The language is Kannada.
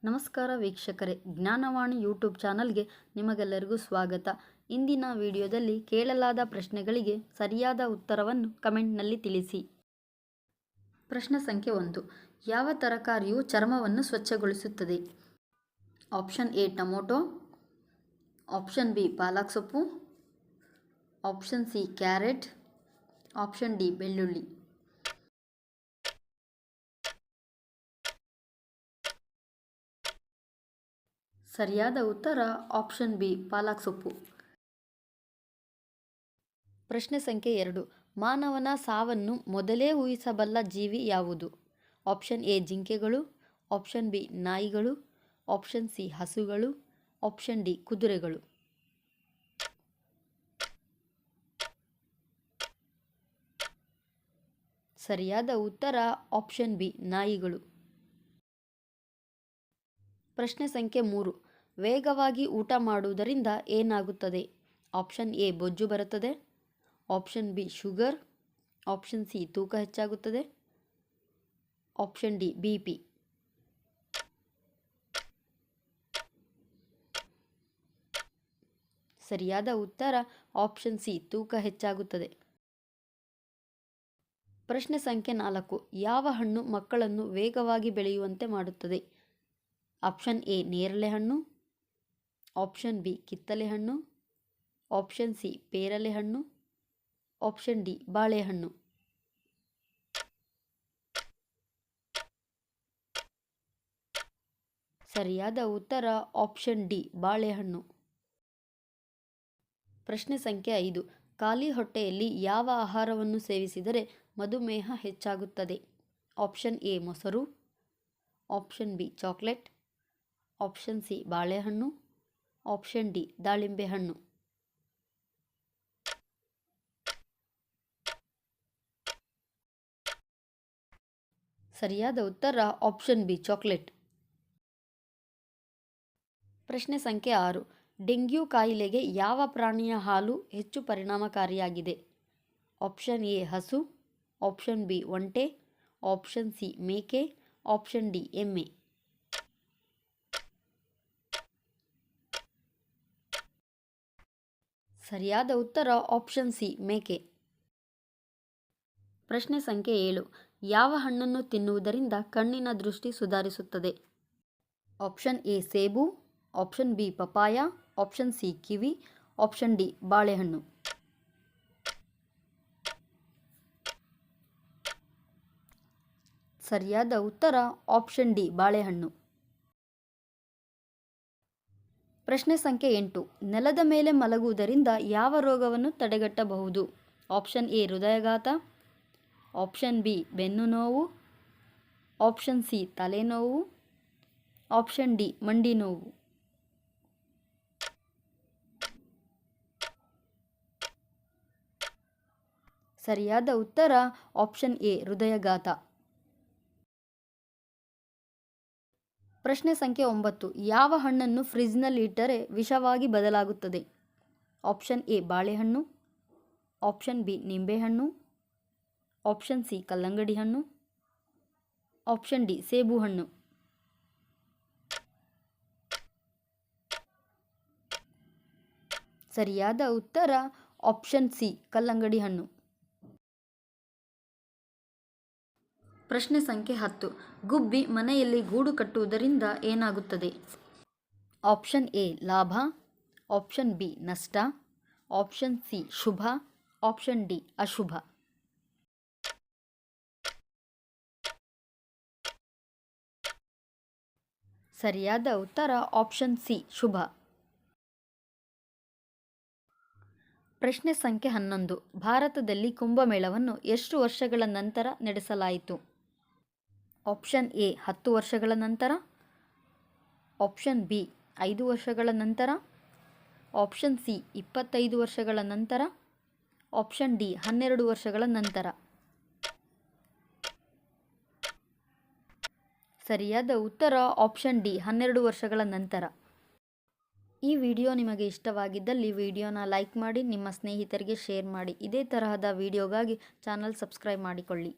ನಮಸ್ಕಾರ ವೀಕ್ಷಕರೇ, ಜ್ಞಾನವಾಣಿ ಯೂಟ್ಯೂಬ್ ಚಾನಲ್ಗೆ ನಿಮಗೆಲ್ಲರಿಗೂ ಸ್ವಾಗತ. ಇಂದಿನ ವಿಡಿಯೋದಲ್ಲಿ ಕೇಳಲಾದ ಪ್ರಶ್ನೆಗಳಿಗೆ ಸರಿಯಾದ ಉತ್ತರವನ್ನು ಕಮೆಂಟ್ನಲ್ಲಿ ತಿಳಿಸಿ. ಪ್ರಶ್ನೆ ಸಂಖ್ಯೆ 1. ಯಾವ ತರಕಾರಿಯು ಚರ್ಮವನ್ನು ಸ್ವಚ್ಛಗೊಳಿಸುತ್ತದೆ? Option A tomato, option B ಪಾಲಕ್ ಸೊಪ್ಪು, option C carrot, option D ಬೆಳ್ಳುಳ್ಳಿ. ಸರಿಯಾದ ಉತ್ತರ ಆಪ್ಷನ್ ಬಿ ಪಾಲಕ್ ಸೊಪ್ಪು. ಪ್ರಶ್ನೆ ಸಂಖ್ಯೆ 2. ಮಾನವನ ಸಾವನ್ನು ಮೊದಲೇ ಊಹಿಸಬಲ್ಲ ಜೀವಿ ಯಾವುದು? ಆಪ್ಷನ್ ಎ ಜಿಂಕೆಗಳು, ಆಪ್ಷನ್ ಬಿ ನಾಯಿಗಳು, ಆಪ್ಷನ್ ಸಿ ಹಸುಗಳು, ಆಪ್ಷನ್ ಡಿ ಕುದುರೆಗಳು. ಸರಿಯಾದ ಉತ್ತರ ಆಪ್ಷನ್ ಬಿ ನಾಯಿಗಳು. ಪ್ರಶ್ನೆ ಸಂಖ್ಯೆ 3. ವೇಗವಾಗಿ ಊಟ ಮಾಡುವುದರಿಂದ ಏನಾಗುತ್ತದೆ? ಆಪ್ಷನ್ ಎ ಬೊಜ್ಜು ಬರುತ್ತದೆ, option B sugar, option C ತೂಕ ಹೆಚ್ಚಾಗುತ್ತದೆ, ಆಪ್ಷನ್ ಡಿ BP. ಸರಿಯಾದ ಉತ್ತರ ಆಪ್ಷನ್ ಸಿ ತೂಕ ಹೆಚ್ಚಾಗುತ್ತದೆ. ಪ್ರಶ್ನೆ ಸಂಖ್ಯೆ 4. ಯಾವ ಹಣ್ಣು ಮಕ್ಕಳನ್ನು ವೇಗವಾಗಿ ಬೆಳೆಯುವಂತೆ ಮಾಡುತ್ತದೆ? ಆಪ್ಷನ್ ಎ ನೇರಳೆ ಹಣ್ಣು, ಆಪ್ಷನ್ ಬಿ ಕಿತ್ತಳೆ ಹಣ್ಣು, ಆಪ್ಷನ್ ಸಿ ಪೇರಲೆ ಹಣ್ಣು, ಆಪ್ಷನ್ ಡಿ ಬಾಳೆಹಣ್ಣು. ಸರಿಯಾದ ಉತ್ತರ ಆಪ್ಷನ್ ಡಿ ಬಾಳೆಹಣ್ಣು. ಪ್ರಶ್ನೆ ಸಂಖ್ಯೆ 5. ಖಾಲಿ ಹೊಟ್ಟೆಯಲ್ಲಿ ಯಾವ ಆಹಾರವನ್ನು ಸೇವಿಸಿದರೆ ಮಧುಮೇಹ ಹೆಚ್ಚಾಗುತ್ತದೆ? ಆಪ್ಷನ್ ಎ ಮೊಸರು, option B chocolate, option C ಬಾಳೆಹಣ್ಣು, ಆಪ್ಷನ್ ಡಿ ದಾಳಿಂಬೆ ಹಣ್ಣು. ಸರಿಯಾದ ಉತ್ತರ ಆಪ್ಷನ್ ಬಿ ಚಾಕ್ಲೇಟ್. ಪ್ರಶ್ನೆ ಸಂಖ್ಯೆ 6. ಡೆಂಗ್ಯೂ ಕಾಯಿಲೆಗೆ ಯಾವ ಪ್ರಾಣಿಯ ಹಾಲು ಹೆಚ್ಚು ಪರಿಣಾಮಕಾರಿಯಾಗಿದೆ? ಆಪ್ಷನ್ ಎ ಹಸು, ಆಪ್ಷನ್ ಬಿ ಒಂಟೆ, ಆಪ್ಷನ್ ಸಿ ಮೇಕೆ, ಆಪ್ಷನ್ ಡಿ ಎಮ್ಮೆ. ಸರಿಯಾದ ಉತ್ತರ ಆಪ್ಷನ್ ಸಿ ಮೇಕೆ. ಪ್ರಶ್ನೆ ಸಂಖ್ಯೆ 7. ಯಾವ ಹಣ್ಣನ್ನು ತಿನ್ನುವುದರಿಂದ ಕಣ್ಣಿನ ದೃಷ್ಟಿ ಸುಧಾರಿಸುತ್ತದೆ? ಆಪ್ಷನ್ ಎ ಸೇಬು, option B papaya, option C kiwi, option D ಬಾಳೆಹಣ್ಣು. ಸರಿಯಾದ ಉತ್ತರ ಆಪ್ಷನ್ ಡಿ ಬಾಳೆಹಣ್ಣು. ಪ್ರಶ್ನೆ ಸಂಖ್ಯೆ 8. ನೆಲದ ಮೇಲೆ ಮಲಗುವುದರಿಂದ ಯಾವ ರೋಗವನ್ನು ತಡೆಗಟ್ಟಬಹುದು? ಆಪ್ಷನ್ ಎ ಹೃದಯಾಘಾತ, ಆಪ್ಷನ್ ಬಿ ಬೆನ್ನು ನೋವು, ಆಪ್ಷನ್ ಸಿ ತಲೆನೋವು, ಆಪ್ಷನ್ ಡಿ ಮಂಡಿ ನೋವು. ಸರಿಯಾದ ಉತ್ತರ ಆಪ್ಷನ್ ಎ ಹೃದಯಾಘಾತ. ಪ್ರಶ್ನೆ ಸಂಖ್ಯೆ 9. ಯಾವ ಹಣ್ಣನ್ನು ಫ್ರಿಜ್ನಲ್ಲಿ ಇಟ್ಟರೆ ವಿಷವಾಗಿ ಬದಲಾಗುತ್ತದೆ? ಆಪ್ಷನ್ ಎ ಬಾಳೆಹಣ್ಣು, ಆಪ್ಷನ್ ಬಿ ನಿಂಬೆಹಣ್ಣು, ಆಪ್ಷನ್ ಸಿ ಕಲ್ಲಂಗಡಿ ಹಣ್ಣು, ಆಪ್ಷನ್ ಡಿ ಸೇಬು ಹಣ್ಣು. ಸರಿಯಾದ ಉತ್ತರ ಆಪ್ಷನ್ ಸಿ ಕಲ್ಲಂಗಡಿ ಹಣ್ಣು. ಪ್ರಶ್ನೆ ಸಂಖ್ಯೆ 10. ಗುಬ್ಬಿ ಮನೆಯಲ್ಲಿ ಗೂಡು ಕಟ್ಟುವುದರಿಂದ ಏನಾಗುತ್ತದೆ? ಆಪ್ಷನ್ ಎ ಲಾಭ, ಆಪ್ಷನ್ ಬಿ ನಷ್ಟ, ಆಪ್ಷನ್ ಸಿ ಶುಭ, ಆಪ್ಷನ್ ಡಿ ಅಶುಭ. ಸರಿಯಾದ ಉತ್ತರ ಆಪ್ಷನ್ ಸಿ ಶುಭ. ಪ್ರಶ್ನೆ ಸಂಖ್ಯೆ 11. ಭಾರತದಲ್ಲಿ ಕುಂಭಮೇಳವನ್ನು ಎಷ್ಟು ವರ್ಷಗಳ ನಂತರ ನಡೆಸಲಾಯಿತು? ಆಪ್ಷನ್ ಎ 10 ವರ್ಷಗಳ ನಂತರ, ಆಪ್ಷನ್ ಬಿ 5 ವರ್ಷಗಳ ನಂತರ, ಆಪ್ಷನ್ ಸಿ 25 ವರ್ಷಗಳ ನಂತರ, ಆಪ್ಷನ್ ಡಿ 12 ವರ್ಷಗಳ ನಂತರ. ಸರಿಯಾದ ಉತ್ತರ ಆಪ್ಷನ್ ಡಿ 12 ವರ್ಷಗಳ ನಂತರ. ಈ ವಿಡಿಯೋ ನಿಮಗೆ ಇಷ್ಟವಾಗಿದ್ದಲ್ಲಿ ವಿಡಿಯೋನ ಲೈಕ್ ಮಾಡಿ, ನಿಮ್ಮ ಸ್ನೇಹಿತರಿಗೆ ಶೇರ್ ಮಾಡಿ. ಇದೇ ತರಹದ ವಿಡಿಯೋಗಾಗಿ ಚಾನಲ್ ಸಬ್ಸ್ಕ್ರೈಬ್ ಮಾಡಿಕೊಳ್ಳಿ.